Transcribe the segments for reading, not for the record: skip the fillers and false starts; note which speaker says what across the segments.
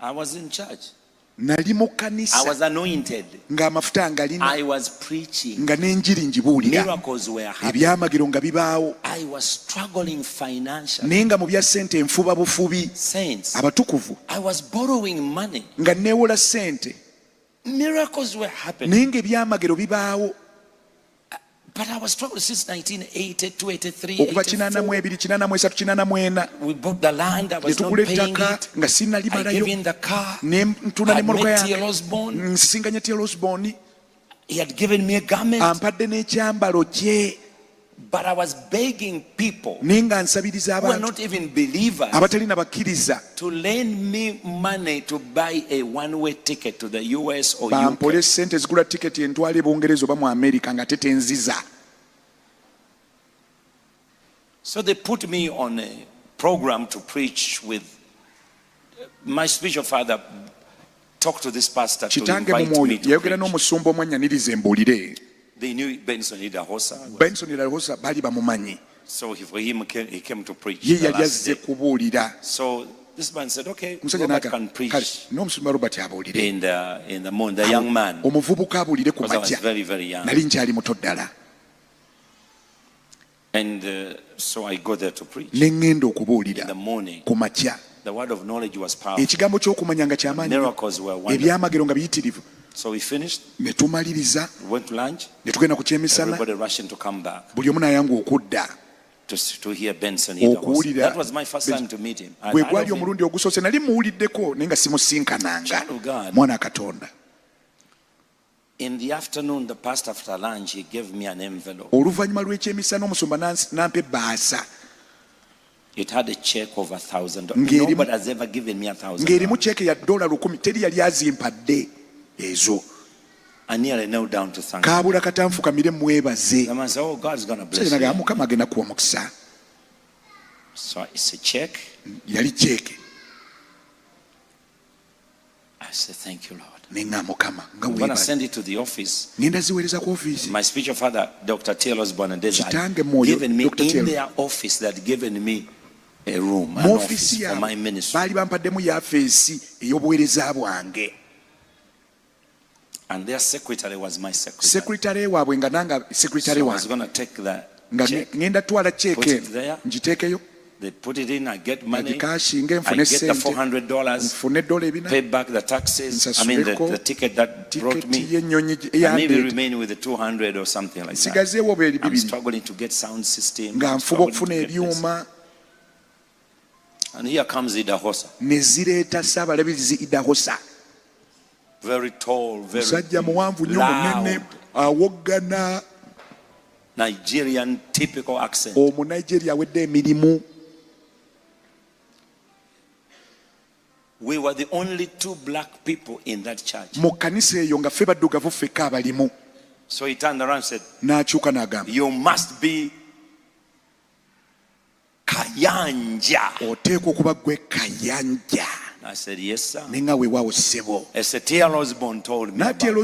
Speaker 1: I was in church.
Speaker 2: Nali mu kanisa.
Speaker 1: I was anointed.
Speaker 2: Ng'amafuta ngalina.
Speaker 1: I was preaching.
Speaker 2: Nga n'enjiri njibuulira.
Speaker 1: Miracles were happening.
Speaker 2: Ebyamagero nga bibaawo.
Speaker 1: I was struggling financially.
Speaker 2: Naye nga mu bya ssente nfuba bufubi.
Speaker 1: Saints.
Speaker 2: Abatukuvu.
Speaker 1: I was borrowing money.
Speaker 2: Nga neewola ssente.
Speaker 1: Miracles were happening.
Speaker 2: Naye nga ebyamagero bibaawo.
Speaker 1: But I was struggling since 1982, 83,
Speaker 2: okuva
Speaker 1: 84. We bought the land, I was not paying it. I gave in the car. I met T.L. Osborne. He had given me a garment. But I was begging people who were not even believers to lend me money to buy a one-way ticket to the US or UK. So they put me on a program to preach with my spiritual father. Talked to this pastor to invite me to preach. They knew Benson Idahosa. So for him, he came to preach. So this man said, okay, Robert can preach in the morning, the young man. Because I was very, very young. And so I go there to preach. In the morning, the word of knowledge was powerful. Miracles were wonderful. So we finished, we went to lunch, everybody rushing to come back to hear Benson Idahosa. That was my first time to meet him. Child of God. In the afternoon, the pastor after lunch, he gave me an envelope. It had a check of $1,000. Nobody has ever given me $1,000. I nearly knelt down to thank him. The man said, oh, God's going to bless you. So it's a check. I said, thank you, Lord. I'm going to send it to the office. My spiritual father, Dr. T.L. Osborne, had given me in their office, that given me a room, an office for my ministry. And their secretary was my secretary. So I was going to take the check, put it there. They put it in, I get money, I get the $400, pay back the taxes, I mean the ticket that brought me, and maybe remain with the $200 or something like that. I'm struggling to get sound system. And here comes Idahosa. Very tall, very loud, Nigerian typical accent. We were the only two black people in that church. So he turned around and said, you must be Kayanja. I said, yes, sir. As T.L. Osborne told me about it.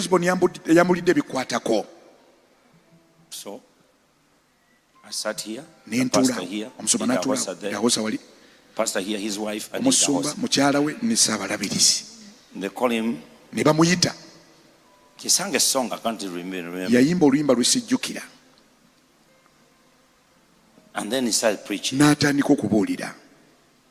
Speaker 1: So I sat here, the pastor here, Idahosa there. Pastor here, his wife, and they call him. He sang a song, I can't remember. And then he started preaching.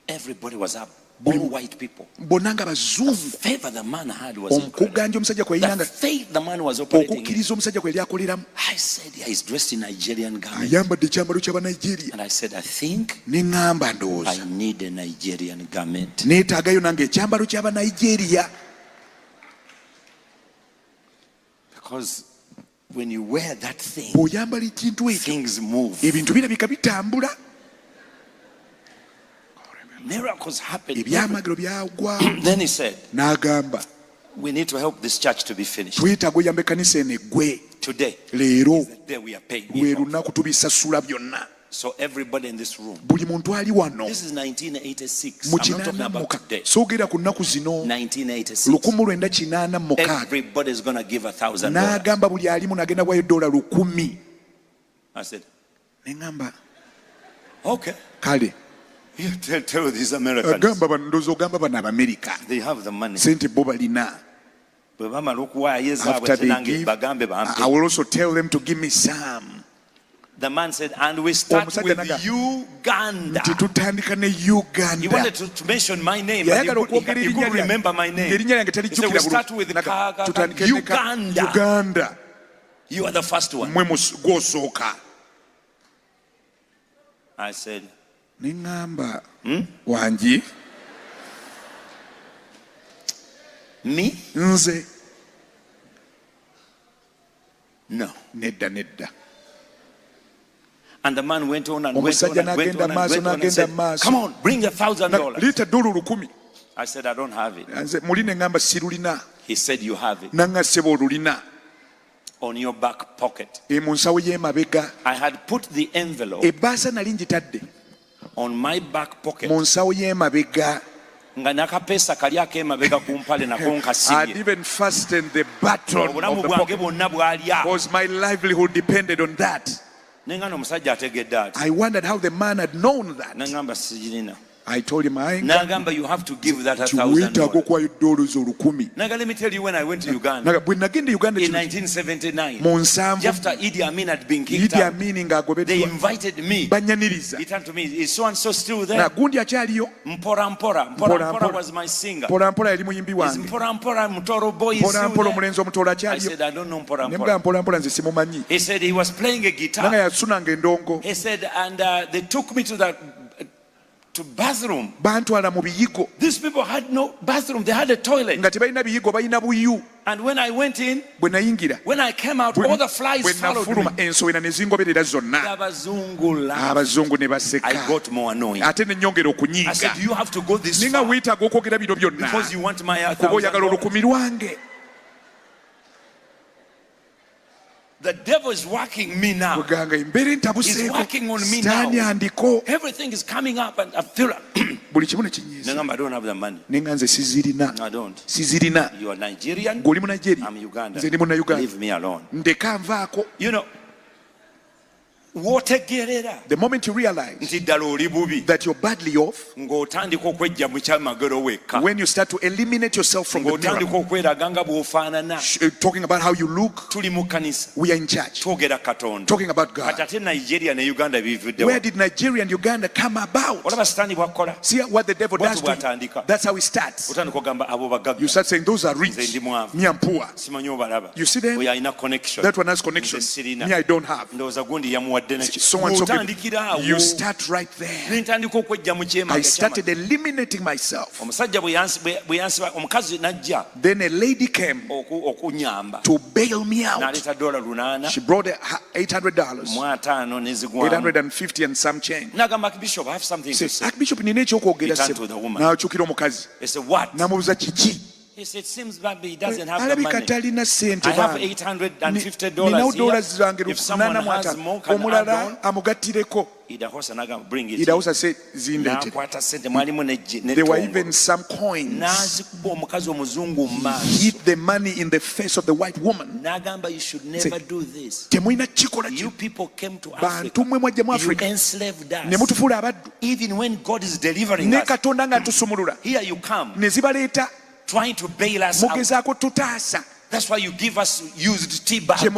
Speaker 1: Everybody was up. All white people. The favor the man had was incredible. The faith the man was operating in. I said, yeah, he's dressed in Nigerian garments. And I said, I think I need a Nigerian garment. Because when you wear that thing, things move. Miracles happen. Then he said, we need to help this church to be finished. Today is the day we are paying. So everybody in this room, this is 1986. I'm not talking about today. 1986. Everybody is going to give $1,000. I said, okay. Tell these Americans.
Speaker 2: They
Speaker 1: have the money.
Speaker 2: After they give, I will also tell them to give me some.
Speaker 1: The man said, and we start with Uganda. He wanted to mention my name, but he couldn't remember my name. He said, we start with Uganda. You are the first one. I said, me? No.
Speaker 2: Nedda.
Speaker 1: And the man went on and went on and said, come on, bring $1,000. I said, I don't have it. He said, you have it. On your back pocket. I had put the envelope on my back pocket. I'd
Speaker 2: even fastened the button of the pocket because my livelihood depended on that. I wondered how the man had known that. I told him,
Speaker 1: you have to give that $1,000. Let me tell you, when I went to Uganda in 1979, after Idi Amin had been kicked out, they invited me. He turned to me, is so and so still there? Mpora Mpora was my singer. Is Mpora Mtoro boy still there? I said, I don't know Mpora Mpora. He said he was playing a guitar. He said, and they took me to bathroom. These people had no bathroom, they had a toilet. And when I went in, when I came out, all the flies followed me. I got more annoying. I said, you have to go this far because you want my $1,000. The devil is working me now. He's working on me now. Everything is coming up and I feel like I don't have the money. I don't. You are Nigerian. I'm Uganda. Leave me alone. You know,
Speaker 2: the moment you realize that you're badly off, when you start to eliminate yourself from the mirror, talking about how you look, we are in church talking about God. Where did Nigeria and Uganda come about? See what the devil does to you. That's how it starts. You start saying, those are rich, me I'm poor. You see them? That one has connection, me I don't have. So and so people. You start right there. I started eliminating myself. Then a lady came to bail me out. She brought $800, 850 and some change.
Speaker 1: Bishop, I have something to say.
Speaker 2: Archbishop,
Speaker 1: He turned to the woman. He said, what? He said, seems maybe he doesn't have the money. I have $850 here. If someone has more, can add on? Idahosa, bring it.
Speaker 2: Idahosa said, there were even some coins. He hit the money in the face of the white woman.
Speaker 1: You should never do this. You people came to Africa. You enslaved us. Even when God is delivering us, here you come trying to bail us out. That's why you give us used tea bags. The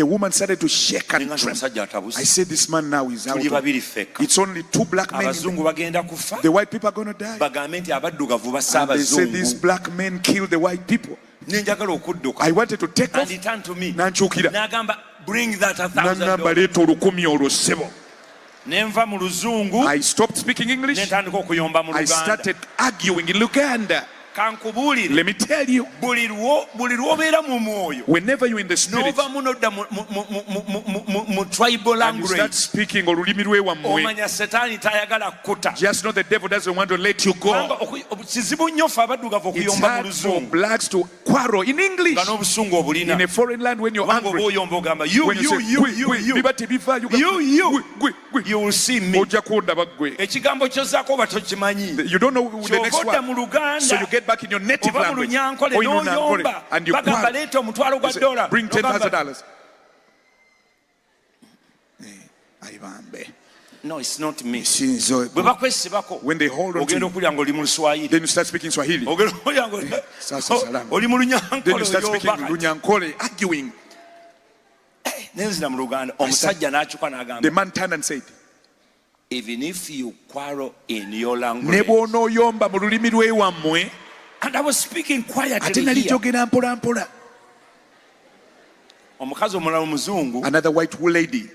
Speaker 1: woman started to shake and tremble. I said, this man now is out. It's only 2 black men. The white people are going to die. And they said these black men killed the white people. I wanted to take off. And he turned to me. Bring that $1,000.
Speaker 2: I stopped speaking English. I started arguing in Luganda. Let me tell you, whenever you're in the spirit and you start speaking just know the devil doesn't want to let you go. It's hard for blacks to quarrel in English in a foreign land when you're angry. When
Speaker 1: you will see me. You don't
Speaker 2: know the next one. So you get back in your native language or in Unankole and you quarrel. Bring $10,000.
Speaker 1: No, it's not me.
Speaker 2: When they hold on to you, then you start speaking Swahili. Then you start speaking Lunyankole, arguing. The man turned and said,
Speaker 1: even if you quarrel in your language. And I was speaking quietly here.
Speaker 2: Another white lady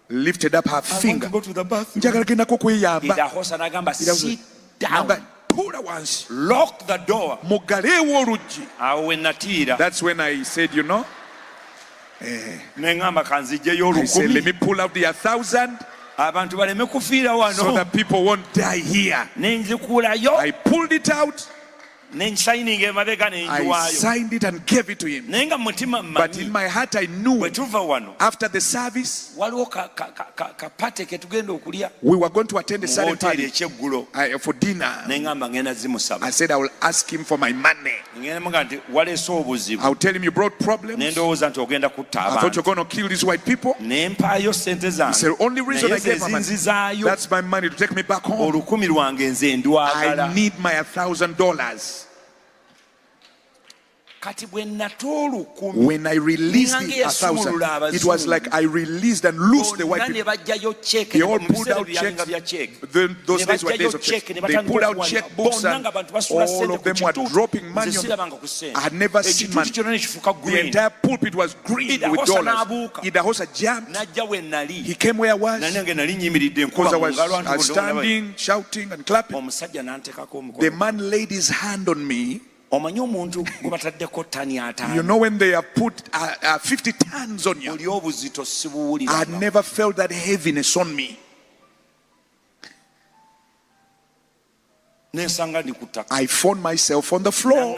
Speaker 2: lifted up her finger.
Speaker 1: Go to the bathroom. Sit down. Lock the door.
Speaker 2: That's when I said, you know, I said, let me pull out the 1,000 so that people won't die here. I pulled it out. I signed it and gave it to him. But in my heart I knew after the service we were going to attend a certain party for dinner. I said I will ask him for my money. I'll tell him you brought problems. I thought you're going to kill these white people. He said the only reason I gave him money, that's my money to take me back home. I need my $1,000. When I released the 1,000, it was like I released and loosed the white people. They all pulled out checks. Those days were days of checks. They pulled out checkbooks and all of them were dropping money. I had never seen money. The entire pulpit was green with dollars. Idahosa jumped. He came where I was because I was standing, shouting and clapping. The man laid his hand on me. You know when they have put 50 tons on you, I had never felt that heaviness on me. I found myself on the floor.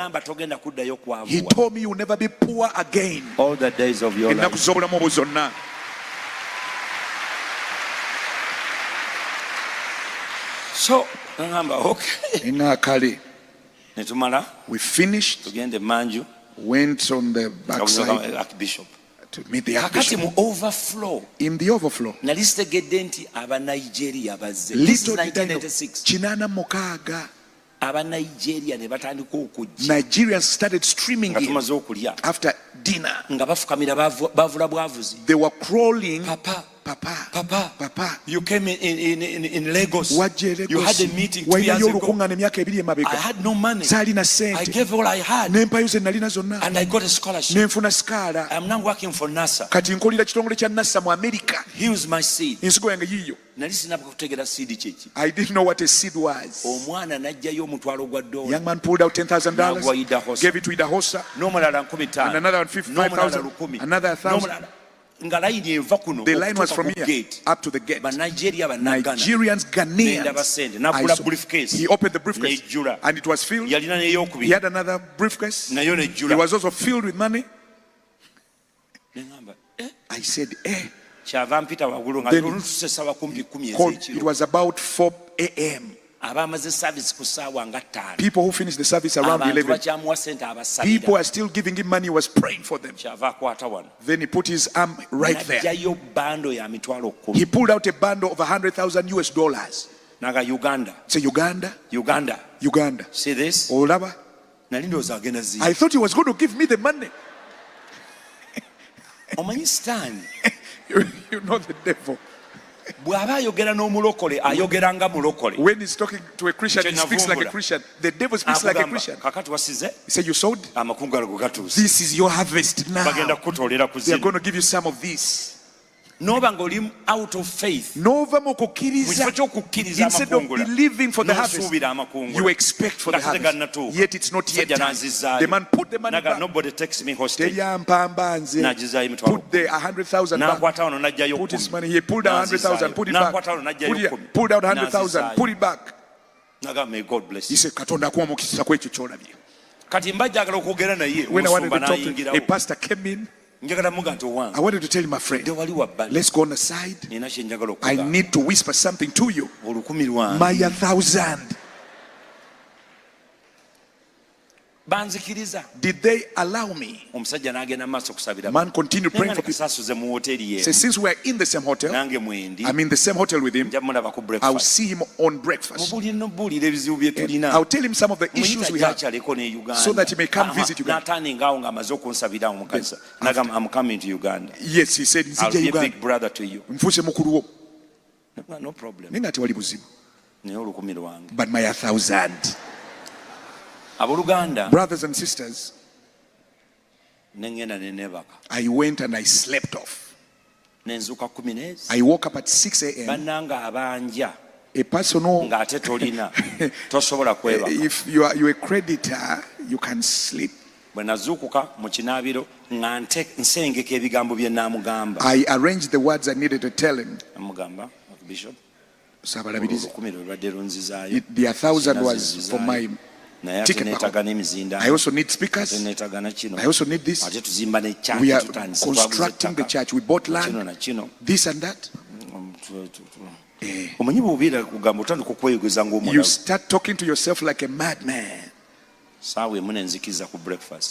Speaker 2: He told me you'll never be poor again.
Speaker 1: All the days of your life. So, okay. We finished, went on the backside to meet the Archbishop. In the overflow, little did I know, Chinana Mokaga, Nigerians started streaming in after dinner. They were crawling. Papa, you came in Lagos. You had a meeting 2 years ago. I had no money. I gave all I had. And I got a scholarship. I'm now working for NASA. Here's my seed.
Speaker 2: I didn't know what a seed was. Young man pulled out $10,000, gave it to Idahosa, and another 5,000, another 1,000. The line was from here up to the gate. Nigerians, Ghanaians. He opened the briefcase and it was filled. He had another briefcase. It was also filled with money. I said, Then it was about 4 a.m. People who finished the service around 11. People are still giving him money. He was praying for them. Then he put his arm right there. He pulled out a bundle of $100,000 US. Say Uganda.
Speaker 1: See this?
Speaker 2: I thought he was going to give me the money. You know the devil. When he's talking to a Christian, he speaks like a Christian. The devil speaks like a Christian. He said, you sowed? This is your harvest now. They are going to give you some of this.
Speaker 1: Out of faith,
Speaker 2: instead of believing for the harvest, you expect for the harvest. Yet it's not yet time. The man put the money back.
Speaker 1: Nobody takes me hostage.
Speaker 2: Put the 100,000 back. Put his money. He pulled out 100,000, put it back. Pulled out 100,000, put it back.
Speaker 1: May God bless
Speaker 2: you. He said, when I wanted to talk to a pastor came in. I wanted to tell my friend, let's go on the side. I need to whisper something to you. My 1,000. Did they allow me? Man continued praying for people. Says, since we are in the same hotel, I'm in the same hotel with him, I'll see him on breakfast. And I'll tell him some of the issues we have so that he may come visit Uganda.
Speaker 1: I'm coming to Uganda.
Speaker 2: Yes, he said,
Speaker 1: I'll be a big brother to you. No problem.
Speaker 2: But my 1,000. Brothers and sisters, I went and I slept off. I woke up at 6 a.m. A person who, if you're a creditor, you can sleep. I arranged the words I needed to tell him.
Speaker 1: Bishop,
Speaker 2: The 1,000 was for my ticket. I also need speakers. I also need this. We are constructing the church. We bought land, this and that. You start talking to yourself like a madman.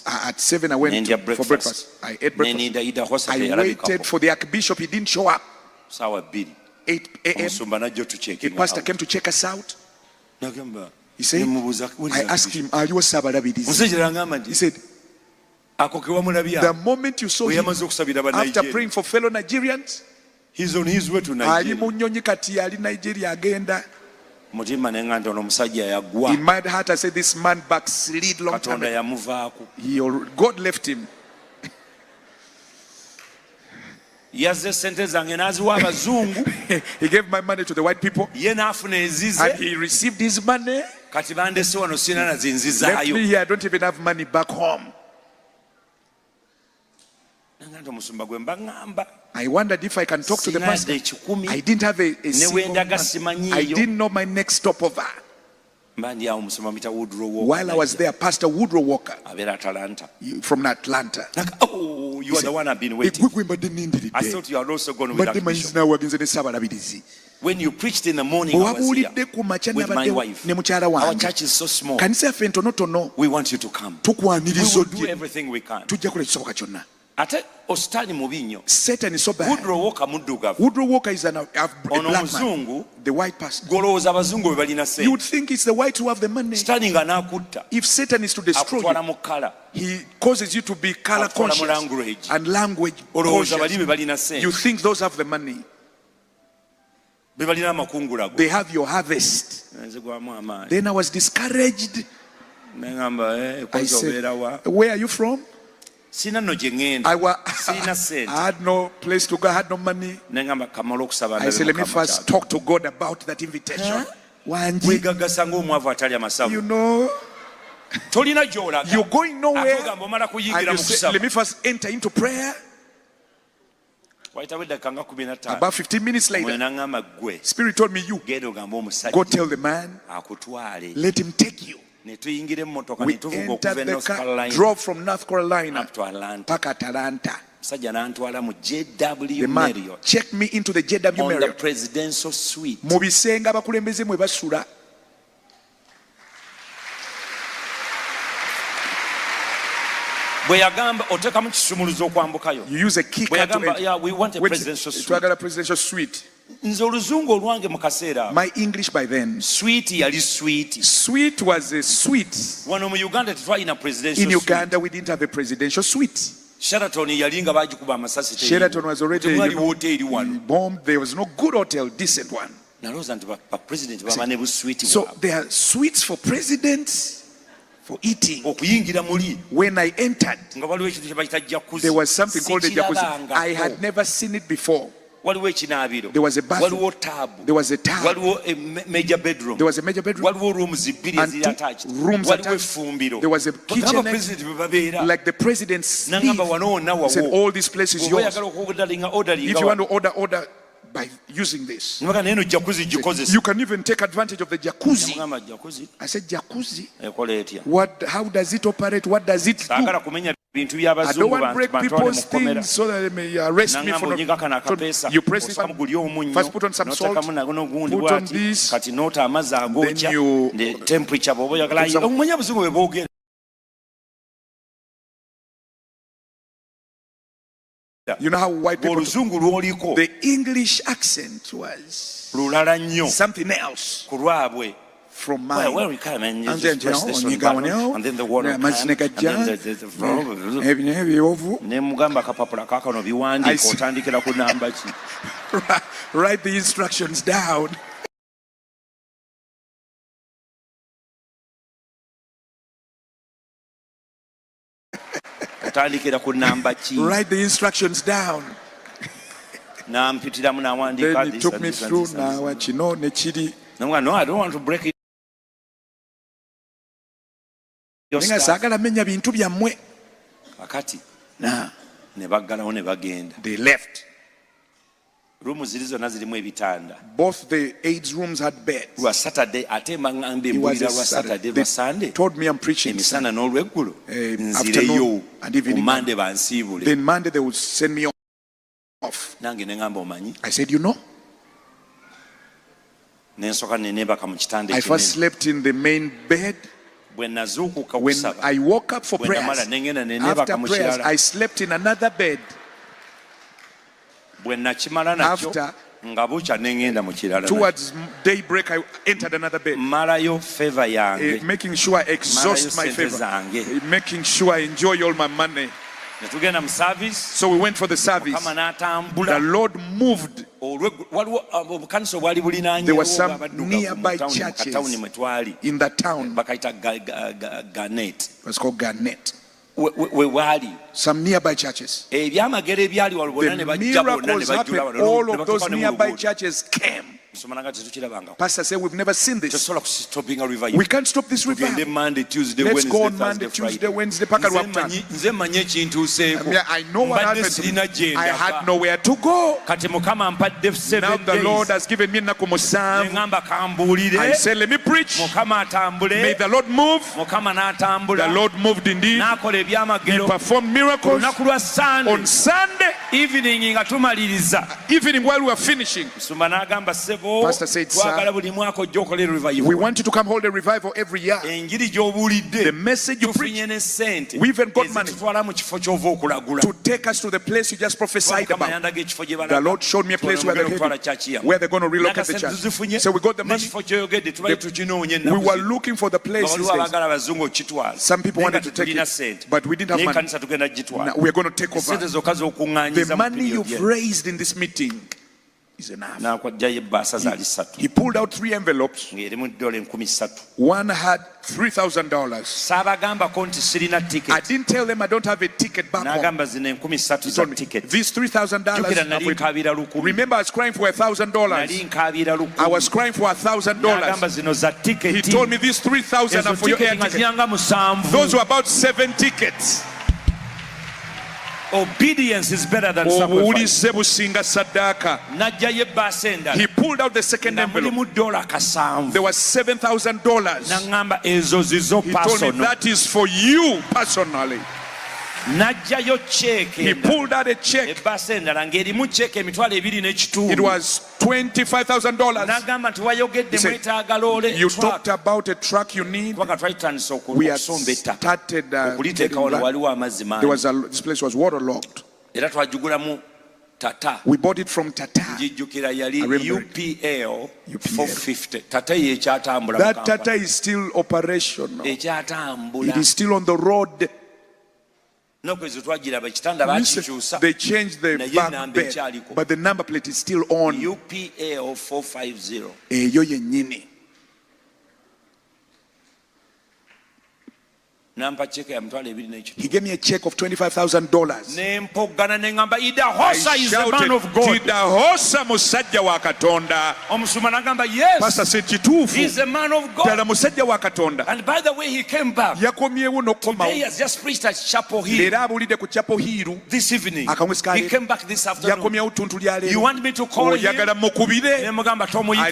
Speaker 2: At 7 I went for breakfast. I ate breakfast. I waited for the Archbishop. He didn't show up. 8 a.m. The pastor came to check us out. He said, I asked him, are you a Sabarabidis? He said, the moment you saw him after praying for fellow Nigerians,
Speaker 1: he's on his way to
Speaker 2: Nigeria. In my heart I said, this man backslid long time ago. God left him. He gave my money to the white people, and he received his money. Left me here, I don't even have money back home. I wondered if I can talk to the pastor. I didn't have a single money. I didn't know my next stopover. While I was there, Pastor Woodrow Walker from Atlanta.
Speaker 1: Oh, you are the one I've been waiting. I thought you are also going with that bishop. When you preached in the morning, I was here with my wife. Our church is so small. We want you to come. We will do everything we can.
Speaker 2: Satan is so bad. Woodrow Walker is a black man. The white person. You would think it's the whites who have the money. If Satan is to destroy you, he causes you to be color conscious and language conscious. You think those have the money. They have your harvest. Then I was discouraged. I said, where are you from? I had no place to go, I had no money. I said, let me first talk to God about that invitation. You know, you're going nowhere. And you say, let me first enter into prayer. About 15 minutes later, Spirit told me, you go tell the man, let him take you. We entered the car, drove from North Carolina up to Atlanta. The man checked me into the JW
Speaker 1: on
Speaker 2: Marriott.
Speaker 1: The presidential suite.
Speaker 2: You use a key card to enter.
Speaker 1: Yeah, we want a presidential
Speaker 2: suite. My English by then. Sweet was a suite. In Uganda, we didn't have a presidential suite. Sheraton was already bombed. There was no good hotel, decent one. So there are suites for presidents. For eating. When I entered, there was something called a jacuzzi. I had never seen it before. There was a bathroom. There was a tub.
Speaker 1: There was a major bedroom.
Speaker 2: And 2 rooms attached. There was a kitchen like the president's leave. He said, all this place is yours. If you want to order by using this. You can even take advantage of the jacuzzi. I said, jacuzzi? How does it operate? What does it do? I don't want to break people's things so that they may arrest me for not. So you press it, first put on some salt, put on this, then you You know how white people the English accent was something else from mine.
Speaker 3: Where we come and you just press this one button, and then the water comes, and then
Speaker 2: write the instructions down. Write the instructions down. Then he took me through now.
Speaker 3: No, I don't want to break it.
Speaker 2: They left.
Speaker 3: Both
Speaker 2: the AIDS rooms had beds. It was Saturday. They told me I'm preaching afternoon and evening. Then Monday they would send me off. I said, you know, I first slept in the main bed. When I woke up for prayers, after prayers, I slept in another bed. After, towards daybreak, I entered another bed, making sure I exhaust my favor, making sure I enjoy all my money. So we went for the service. The Lord moved. There were some nearby churches in the town. It was called Garnett. Some nearby churches. The miracles happened. All of those nearby churches came. Pastor said, we've never seen this. We can't stop this revival. Let's go on Monday, Tuesday, Wednesday. I know what happened. I had nowhere to go. Now the Lord has given me nakumusam. I said, let me preach. May the Lord move. The Lord moved indeed. He performed miracles on Sunday evening while we were finishing. Pastor said, sir, we want you to come hold a revival every year. The message you preach, we even got money to take us to the place you just prophesied about. The Lord showed me a place where they're going to relocate the church. So we got the money. We were looking for the place these days. Some people wanted to take it, but we didn't have money. Now we're going to take over. The money you've raised in this meeting is enough. He pulled out 3 envelopes. One had $3,000. I didn't tell them I don't have a ticket back home. He told me, these $3,000. Remember, I was crying for $1,000. I was crying for $1,000. He told me these 3,000 are for your air ticket. Those were about 7 tickets.
Speaker 3: Obedience is better than sacrifice. He
Speaker 2: pulled out the second envelope. There was $7,000. He told me that is for you personally. He pulled out a check. It was $25,000. He said, you talked about a truck you need. We had started this place was waterlogged. We bought it from Tata.
Speaker 3: UPL 450.
Speaker 2: That Tata is still operational. It is still on the road. Listen, they changed the back bed, but the number plate is still on.
Speaker 3: UPL 450.
Speaker 2: He gave me a check of $25,000.
Speaker 3: Idahosa is the man of God.
Speaker 2: Idahosa musajja wa Katonda.
Speaker 3: Yes.
Speaker 2: Pastor said,
Speaker 3: he's a man of God. And by the way, he came back. Today he has just preached at Chapel Hill. This evening. He came back this afternoon. You want me to call him?
Speaker 2: I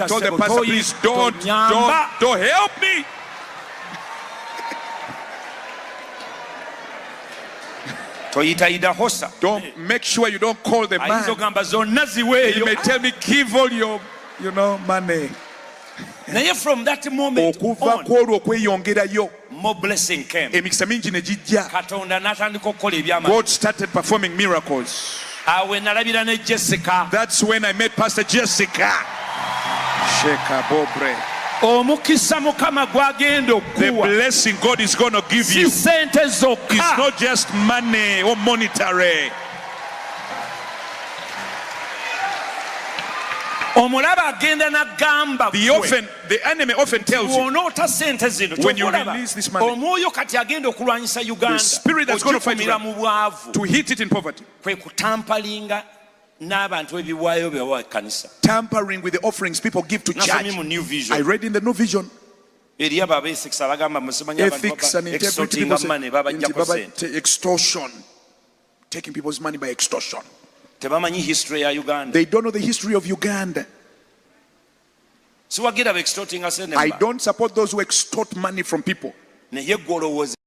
Speaker 2: told the pastor, please don't help me. Don't make sure you don't call the man. He may tell me, give all your money.
Speaker 3: From that moment on, more blessing came. God
Speaker 2: God started performing miracles.
Speaker 3: That's when I met Pastor Jessica. Sheka Bobre. The blessing God is going to give you is not just money or monetary. The enemy often tells you, when you release this money, the spirit that's going to fight you to hit it in poverty. Tampering with the offerings people give to church. I read in the New Vision. Ethics and integrity, extortion, taking people's money by extortion. They don't know the history of Uganda. I don't support those who extort money from people.